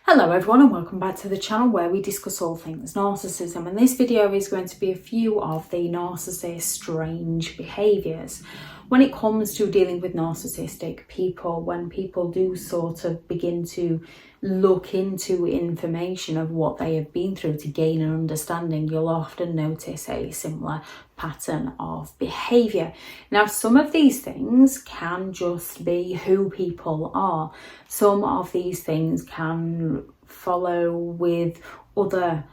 Hello everyone and welcome back to the channel where we discuss all things narcissism, and this video is going to be a few of the narcissist's strange behaviours. When it comes to dealing with narcissistic people, when people do sort of begin to look into information of what they have been through to gain an understanding, you'll often notice a similar pattern of behaviour. Now, some of these things can just be who people are. Some of these things can follow with other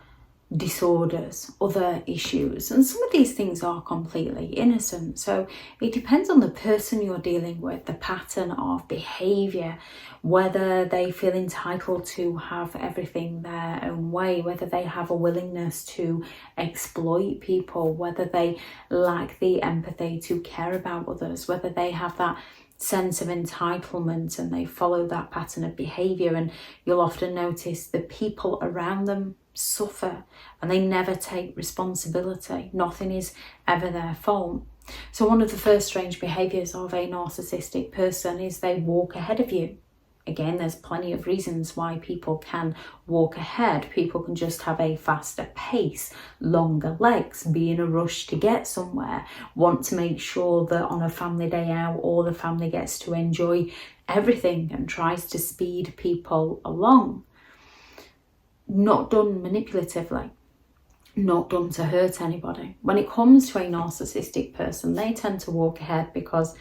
disorders, other issues, and some of these things are completely innocent. So it depends on the person you're dealing with, the pattern of behaviour, whether they feel entitled to have everything their own way, whether they have a willingness to exploit people, whether they lack the empathy to care about others, whether they have that sense of entitlement and they follow that pattern of behaviour. And you'll often notice the people around them suffer and they never take responsibility. Nothing is ever their fault. So one of the first strange behaviours of a narcissistic person is they walk ahead of you. Again, there's plenty of reasons why people can walk ahead. People can just have a faster pace, longer legs, be in a rush to get somewhere, want to make sure that on a family day out, all the family gets to enjoy everything and tries to speed people along. Not done manipulatively, not done to hurt anybody. When it comes to a narcissistic person, they tend to walk ahead because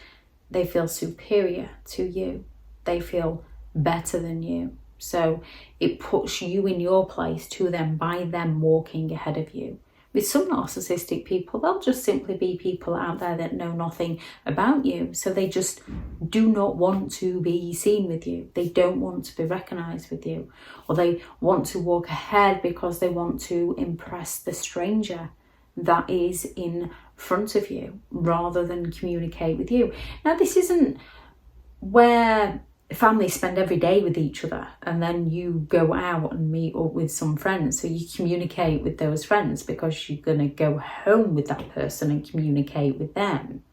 they feel superior to you. They feel better than you. So it puts you in your place to them by them walking ahead of you. With some narcissistic people, they'll just simply be people out there that know nothing about you. So they just do not want to be seen with you. They don't want to be recognised with you. Or they want to walk ahead because they want to impress the stranger that is in front of you rather than communicate with you. Now, this isn't where families spend every day with each other and then you go out and meet up with some friends, so you communicate with those friends because you're going to go home with that person and communicate with them.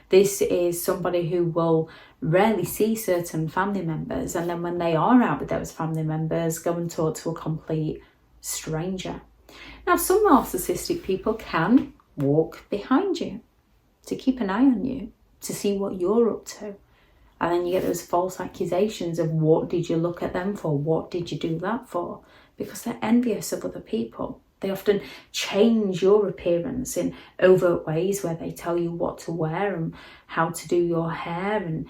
This is somebody who will rarely see certain family members, and then when they are out with those family members, go and talk to a complete stranger. Now, some narcissistic people can walk behind you to keep an eye on you, to see what you're up to. And then you get those false accusations of what did you look at them for? What did you do that for? Because they're envious of other people. They often change your appearance in overt ways where they tell you what to wear and how to do your hair and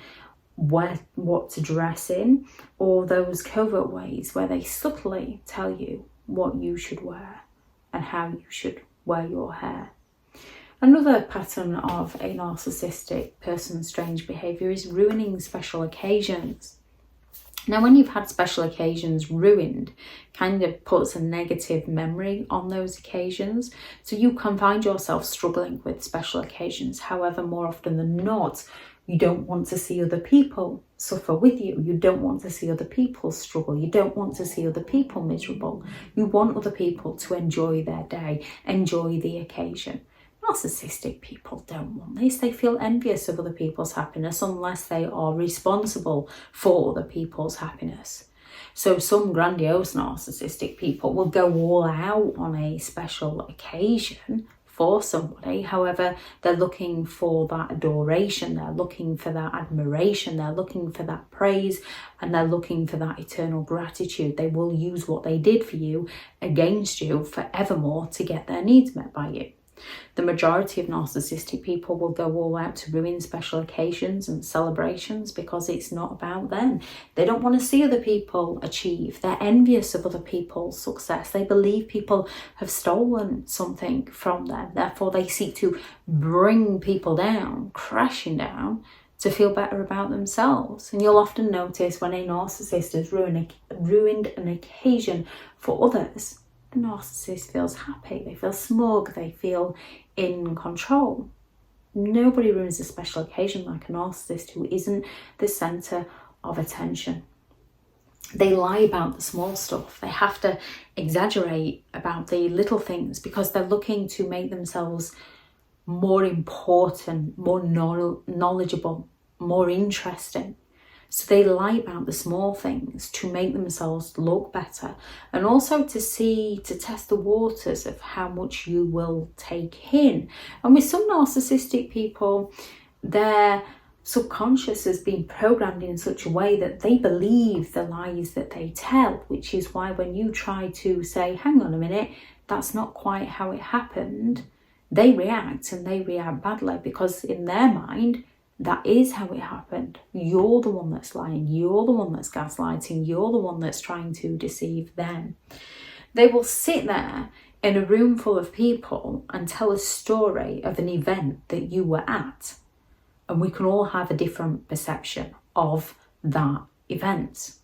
what to dress in, or those covert ways where they subtly tell you what you should wear and how you should wear your hair. Another pattern of a narcissistic person's strange behaviour is ruining special occasions. Now, when you've had special occasions ruined, kind of puts a negative memory on those occasions. So you can find yourself struggling with special occasions. However, more often than not, you don't want to see other people suffer with you. You don't want to see other people struggle. You don't want to see other people miserable. You want other people to enjoy their day, enjoy the occasion. Narcissistic people don't want this. They feel envious of other people's happiness unless they are responsible for other people's happiness. So some grandiose narcissistic people will go all out on a special occasion for somebody. However, they're looking for that adoration, they're looking for that admiration, they're looking for that praise, and they're looking for that eternal gratitude. They will use what they did for you against you forevermore to get their needs met by you. The majority of narcissistic people will go all out to ruin special occasions and celebrations because it's not about them. They don't want to see other people achieve. They're envious of other people's success. They believe people have stolen something from them. Therefore, they seek to bring people down, crashing down, to feel better about themselves. And you'll often notice when a narcissist has ruined an occasion for others, the narcissist feels happy, they feel smug, they feel in control. Nobody ruins a special occasion like a narcissist who isn't the centre of attention. They lie about the small stuff. They have to exaggerate about the little things because they're looking to make themselves more important, more knowledgeable, more interesting. So they lie about the small things to make themselves look better, and also to test the waters of how much you will take in. And with some narcissistic people, their subconscious has been programmed in such a way that they believe the lies that they tell, which is why when you try to say, hang on a minute, that's not quite how it happened, they react, and they react badly, because in their mind, that is how it happened. You're the one that's lying. You're the one that's gaslighting. You're the one that's trying to deceive them. They will sit there in a room full of people and tell a story of an event that you were at. And we can all have a different perception of that event.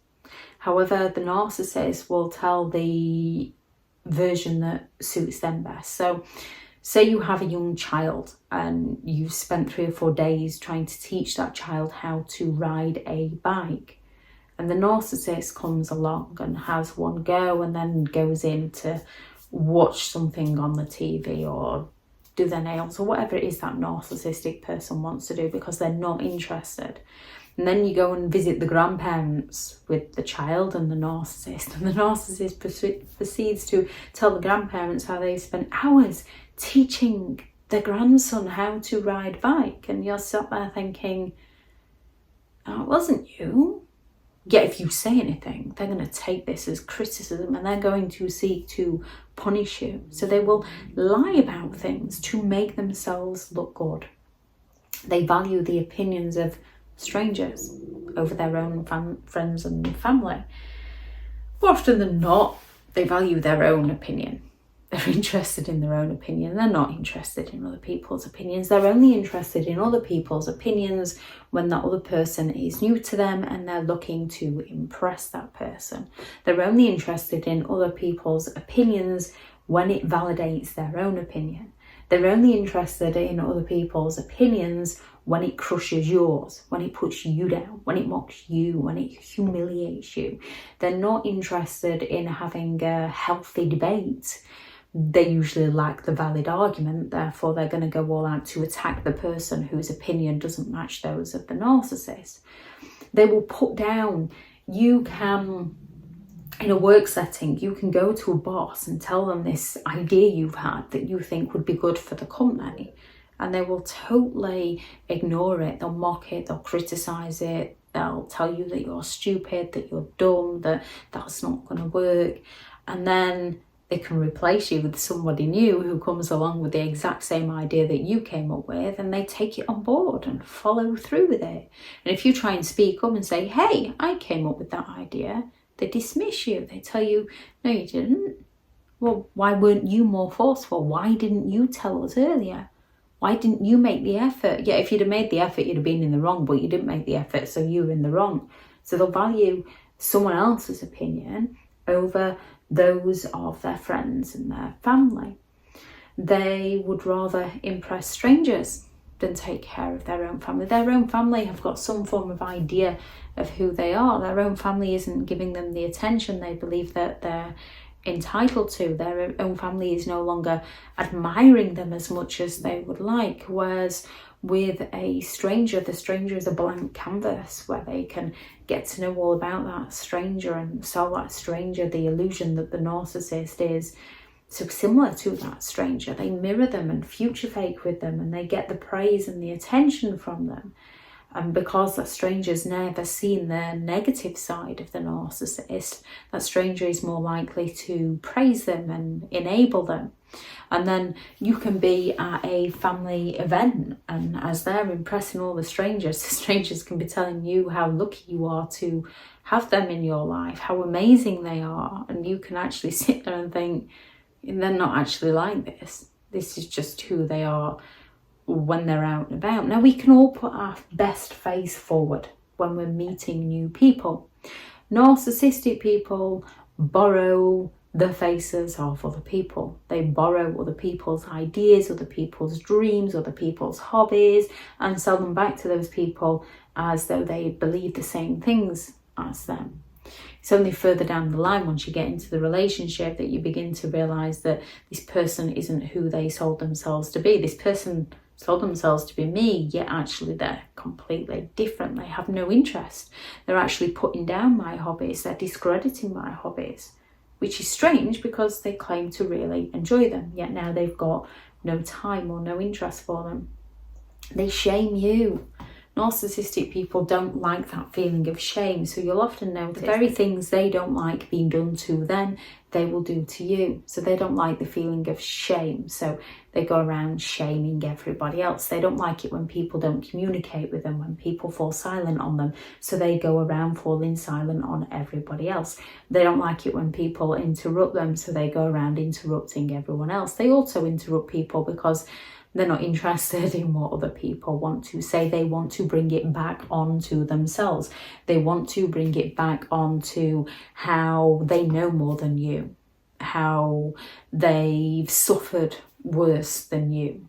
However, the narcissist will tell the version that suits them best. So say you have a young child and you've spent 3 or 4 days trying to teach that child how to ride a bike, and the narcissist comes along and has one go and then goes in to watch something on the TV or do their nails or whatever it is that narcissistic person wants to do because they're not interested. And then you go and visit the grandparents with the child and the narcissist proceeds to tell the grandparents how they spent hours teaching their grandson how to ride a bike. And you're sat there thinking, oh, it wasn't you. Yet if you say anything, they're going to take this as criticism and they're going to seek to punish you. So they will lie about things to make themselves look good. They value the opinions of strangers over their own friends and family. More often than not, they value their own opinion. They're interested in their own opinion. They're not interested in other people's opinions. They're only interested in other people's opinions when that other person is new to them and they're looking to impress that person. They're only interested in other people's opinions when it validates their own opinion. They're only interested in other people's opinions when it crushes yours, when it puts you down, when it mocks you, when it humiliates you. They're not interested in having a healthy debate. They usually lack the valid argument, therefore they're going to go all out to attack the person whose opinion doesn't match those of the narcissist. They will put down, you can, in a work setting, you can go to a boss and tell them this idea you've had that you think would be good for the company, and they will totally ignore it. They'll mock it, they'll criticise it, they'll tell you that you're stupid, that you're dumb, that that's not going to work, and then they can replace you with somebody new who comes along with the exact same idea that you came up with, and they take it on board and follow through with it. And if you try and speak up and say, hey, I came up with that idea, they dismiss you. They tell you, no, you didn't. Well, why weren't you more forceful? Why didn't you tell us earlier? Why didn't you make the effort? Yeah, if you'd have made the effort, you'd have been in the wrong, but you didn't make the effort, so you were in the wrong. So they'll value someone else's opinion over those of their friends and their family. They would rather impress strangers than take care of their own family. Their own family have got some form of idea of who they are. Their own family isn't giving them the attention they believe that they're entitled to. Their own family is no longer admiring them as much as they would like, whereas with a stranger, the stranger is a blank canvas where they can get to know all about that stranger and sell that stranger the illusion that the narcissist is so similar to that stranger. They mirror them and future fake with them, and they get the praise and the attention from them. And because that stranger's never seen the negative side of the narcissist, that stranger is more likely to praise them and enable them. And then you can be at a family event, and as they're impressing all the strangers can be telling you how lucky you are to have them in your life, how amazing they are. And you can actually sit there and think, they're not actually like this. This is just who they are when they're out and about. Now, we can all put our best face forward when we're meeting new people. Narcissistic people borrow the faces of other people. They borrow other people's ideas, other people's dreams, other people's hobbies, and sell them back to those people as though they believe the same things as them. It's only further down the line, once you get into the relationship, that you begin to realise that this person isn't who they sold themselves to be. This person told themselves to be me, yet actually they're completely different. They have no interest. They're actually putting down my hobbies. They're discrediting my hobbies, which is strange because they claim to really enjoy them, yet now they've got no time or no interest for them. They shame you. Narcissistic people don't like that feeling of shame, so you'll often notice the very things they don't like being done to them, they will do to you. So they don't like the feeling of shame, so they go around shaming everybody else. They don't like it when people don't communicate with them, when people fall silent on them, so they go around falling silent on everybody else. They don't like it when people interrupt them, so they go around interrupting everyone else. They also interrupt people because they're not interested in what other people want to say. They want to bring it back onto themselves. They want to bring it back onto how they know more than you, how they've suffered worse than you,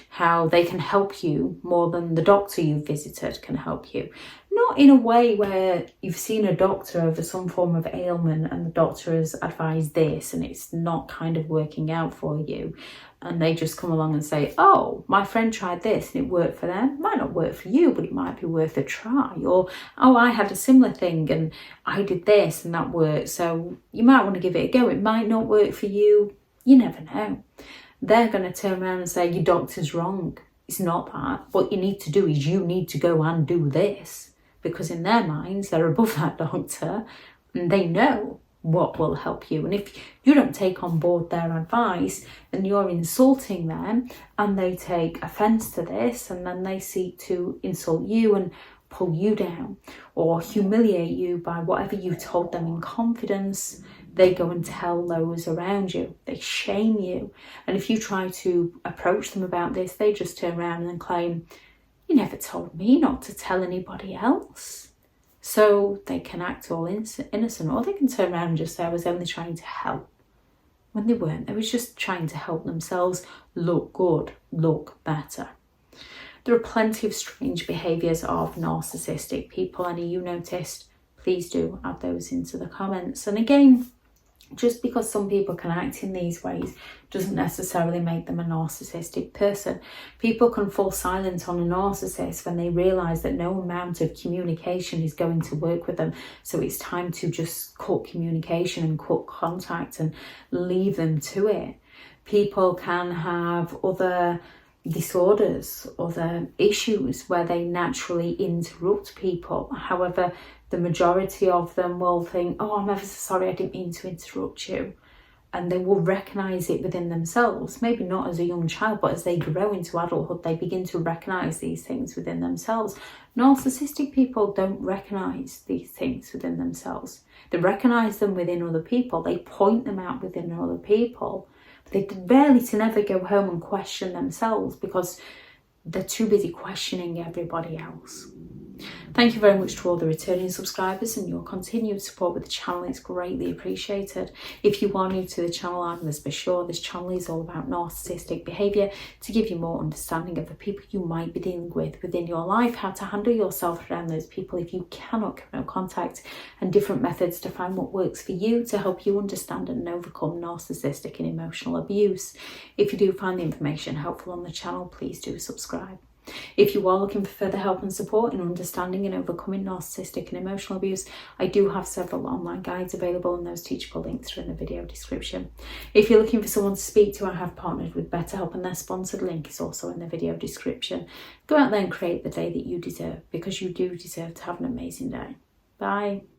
how they can help you more than the doctor you visited can help you. Not in a way where you've seen a doctor over some form of ailment and the doctor has advised this and it's not kind of working out for you, and they just come along and say, oh, my friend tried this and it worked for them. It might not work for you, but it might be worth a try. Or, oh, I had a similar thing and I did this and that worked, so you might want to give it a go. It might not work for you. You never know. They're going to turn around and say, your doctor's wrong. It's not that. What you need to do is you need to go and do this. Because in their minds, they're above that doctor and they know what will help you. And if you don't take on board their advice, then you're insulting them and they take offence to this, and then they seek to insult you and pull you down or humiliate you by whatever you told them in confidence. They go and tell those around you. They shame you. And if you try to approach them about this, they just turn around and claim, you never told me not to tell anybody else. So they can act all innocent, or they can turn around and just say, I was only trying to help. When they weren't, they was just trying to help themselves look good, look better. There are plenty of strange behaviours of narcissistic people. Any you noticed, please do add those into the comments. And again, just because some people can act in these ways doesn't necessarily make them a narcissistic person. People can fall silent on a narcissist when they realise that no amount of communication is going to work with them. So it's time to just cut communication and cut contact and leave them to it. People can have other disorders, other issues where they naturally interrupt people. However, the majority of them will think, oh, I'm ever so sorry, I didn't mean to interrupt you. And they will recognise it within themselves, maybe not as a young child, but as they grow into adulthood, they begin to recognise these things within themselves. Narcissistic people don't recognise these things within themselves. They recognise them within other people. They point them out within other people. They rarely to never go home and question themselves because they're too busy questioning everybody else. Thank you very much to all the returning subscribers, and your continued support with the channel is greatly appreciated. If you are new to the channel, I'm Liz Shaw. This channel is all about narcissistic behaviour to give you more understanding of the people you might be dealing with within your life, how to handle yourself around those people if you cannot come in contact, and different methods to find what works for you to help you understand and overcome narcissistic and emotional abuse. If you do find the information helpful on the channel, please do subscribe. If you are looking for further help and support in understanding and overcoming narcissistic and emotional abuse, I do have several online guides available, and those teachable links are in the video description. If you're looking for someone to speak to, I have partnered with BetterHelp, and their sponsored link is also in the video description. Go out there and create the day that you deserve, because you do deserve to have an amazing day. Bye.